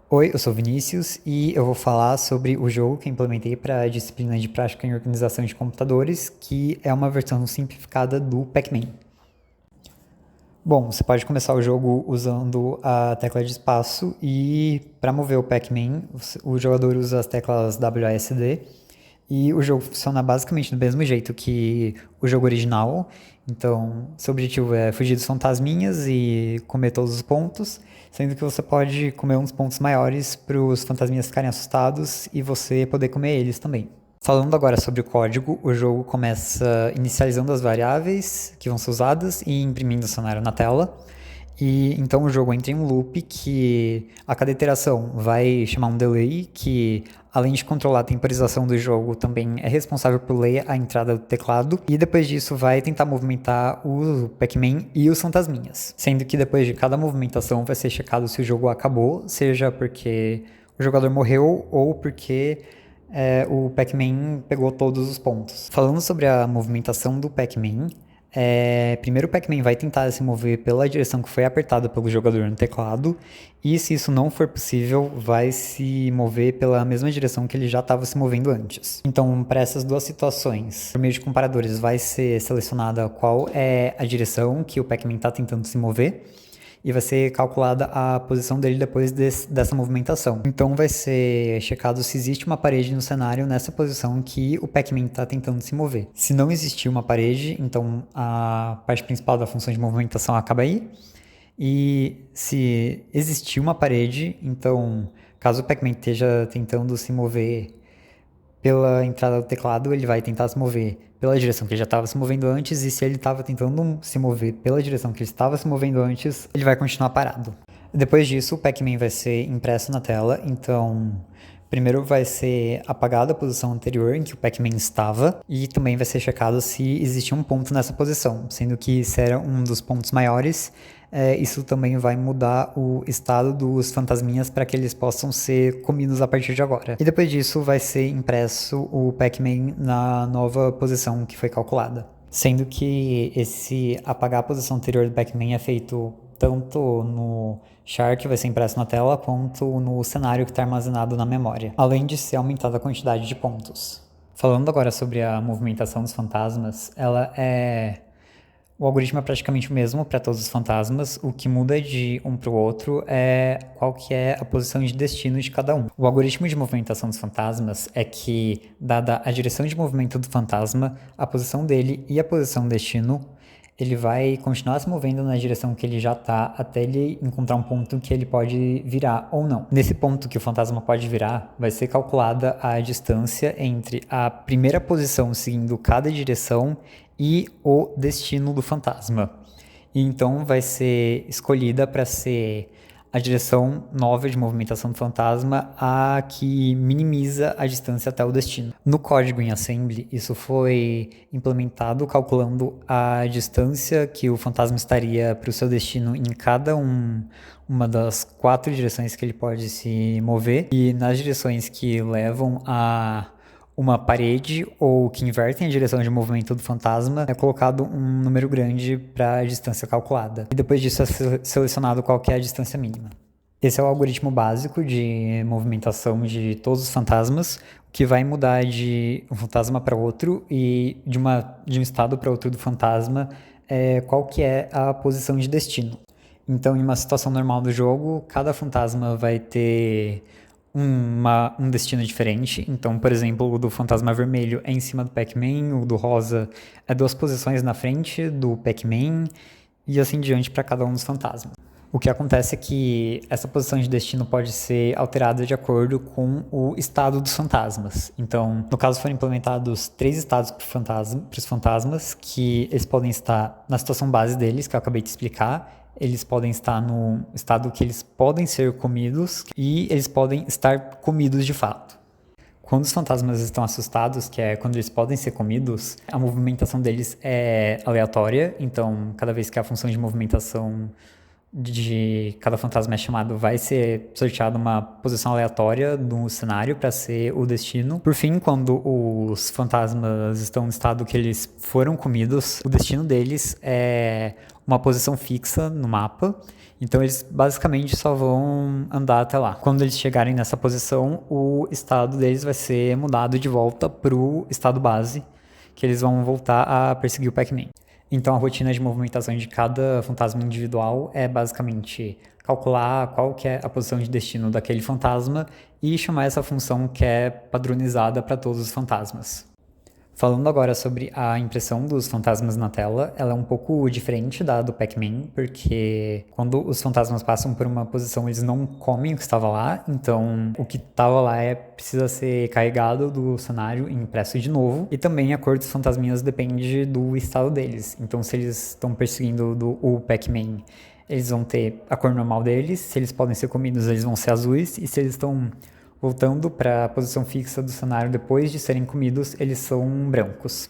Oi, eu sou Vinícius e eu vou falar sobre o jogo que eu implementei para a disciplina de prática em organização de computadores, que é uma versão simplificada do Pac-Man. Bom, você pode começar o jogo usando a tecla de espaço e para mover o Pac-Man, o jogador usa as teclas WASD e o jogo funciona basicamente do mesmo jeito que o jogo original. Então, seu objetivo é fugir dos fantasminhas e comer todos os pontos, sendo que você pode comer uns pontos maiores para os fantasminhas ficarem assustados e você poder comer eles também. Falando agora sobre o código, o jogo começa inicializando as variáveis que vão ser usadas e imprimindo o cenário na tela. E então o jogo entra em um loop que a cada iteração vai chamar um delay que, além de controlar a temporização do jogo, também é responsável por ler a entrada do teclado. E depois disso vai tentar movimentar o Pac-Man e os fantasminhas. Sendo que depois de cada movimentação vai ser checado se o jogo acabou, seja porque o jogador morreu ou porque o Pac-Man pegou todos os pontos. Falando sobre a movimentação do Pac-Man, primeiro o Pac-Man vai tentar se mover pela direção que foi apertada pelo jogador no teclado, e se isso não for possível, vai se mover pela mesma direção que ele já estava se movendo antes. Então, para essas duas situações, por meio de comparadores, vai ser selecionada qual é a direção que o Pac-Man está tentando se mover, e vai ser calculada a posição dele depois dessa movimentação. Então vai ser checado se existe uma parede no cenário nessa posição que o Pac-Man está tentando se mover. Se não existir uma parede, então a parte principal da função de movimentação acaba aí. E se existir uma parede, então caso o Pac-Man esteja tentando se mover pela entrada do teclado, ele vai tentar se mover pela direção que ele já estava se movendo antes, e se ele estava tentando se mover pela direção que ele estava se movendo antes, ele vai continuar parado. Depois disso, o Pac-Man vai ser impresso na tela, então primeiro vai ser apagada a posição anterior em que o Pac-Man estava, e também vai ser checado se existia um ponto nessa posição, sendo que se era um dos pontos maiores, isso também vai mudar o estado dos fantasminhas para que eles possam ser comidos a partir de agora. E depois disso vai ser impresso o Pac-Man na nova posição que foi calculada. Sendo que esse apagar a posição anterior do Pac-Man é feito tanto no char que vai ser impresso na tela, quanto no cenário que está armazenado na memória, além de ser aumentada a quantidade de pontos. Falando agora sobre a movimentação dos fantasmas, o algoritmo é praticamente o mesmo para todos os fantasmas. O que muda de um para o outro é qual que é a posição de destino de cada um. O algoritmo de movimentação dos fantasmas é que, dada a direção de movimento do fantasma, a posição dele e a posição destino, ele vai continuar se movendo na direção que ele já está até ele encontrar um ponto que ele pode virar ou não. Nesse ponto que o fantasma pode virar, vai ser calculada a distância entre a primeira posição seguindo cada direção e o destino do fantasma. E então vai ser escolhida para ser a direção nova de movimentação do fantasma, a que minimiza a distância até o destino. No código em assembly, isso foi implementado calculando a distância que o fantasma estaria para o seu destino em cada uma das 4 direções que ele pode se mover, e nas direções que levam a uma parede ou que invertem a direção de movimento do fantasma, é colocado um número grande para a distância calculada. E depois disso é selecionado qual que é a distância mínima. Esse é o algoritmo básico de movimentação de todos os fantasmas, que vai mudar de um fantasma para outro e de um estado para outro do fantasma, qual que é a posição de destino. Então, em uma situação normal do jogo, cada fantasma vai ter um destino diferente. Então, por exemplo, o do fantasma vermelho é em cima do Pac-Man, o do rosa é 2 posições na frente do Pac-Man, e assim diante para cada um dos fantasmas. O que acontece é que essa posição de destino pode ser alterada de acordo com o estado dos fantasmas. Então, no caso, foram implementados 3 estados para os fantasmas, que eles podem estar na situação base deles, que eu acabei de explicar. Eles podem estar no estado que eles podem ser comidos, e eles podem estar comidos de fato. Quando os fantasmas estão assustados, que é quando eles podem ser comidos, a movimentação deles é aleatória. Então, cada vez que a função de movimentação de cada fantasma é chamado, vai ser sorteado uma posição aleatória no cenário para ser o destino. Por fim, quando os fantasmas estão no estado que eles foram comidos, o destino deles é uma posição fixa no mapa. Então eles basicamente só vão andar até lá. Quando eles chegarem nessa posição, o estado deles vai ser mudado de volta pro estado base, que eles vão voltar a perseguir o Pac-Man. Então a rotina de movimentação de cada fantasma individual é basicamente calcular qual que é a posição de destino daquele fantasma e chamar essa função que é padronizada para todos os fantasmas. Falando agora sobre a impressão dos fantasmas na tela, ela é um pouco diferente da do Pac-Man, porque quando os fantasmas passam por uma posição, eles não comem o que estava lá, então o que estava lá precisa ser carregado do cenário e impresso de novo, e também a cor dos fantasminhas depende do estado deles. Então se eles estão perseguindo o Pac-Man, eles vão ter a cor normal deles, se eles podem ser comidos, eles vão ser azuis, e se eles estão voltando para a posição fixa do cenário depois de serem comidos, eles são brancos.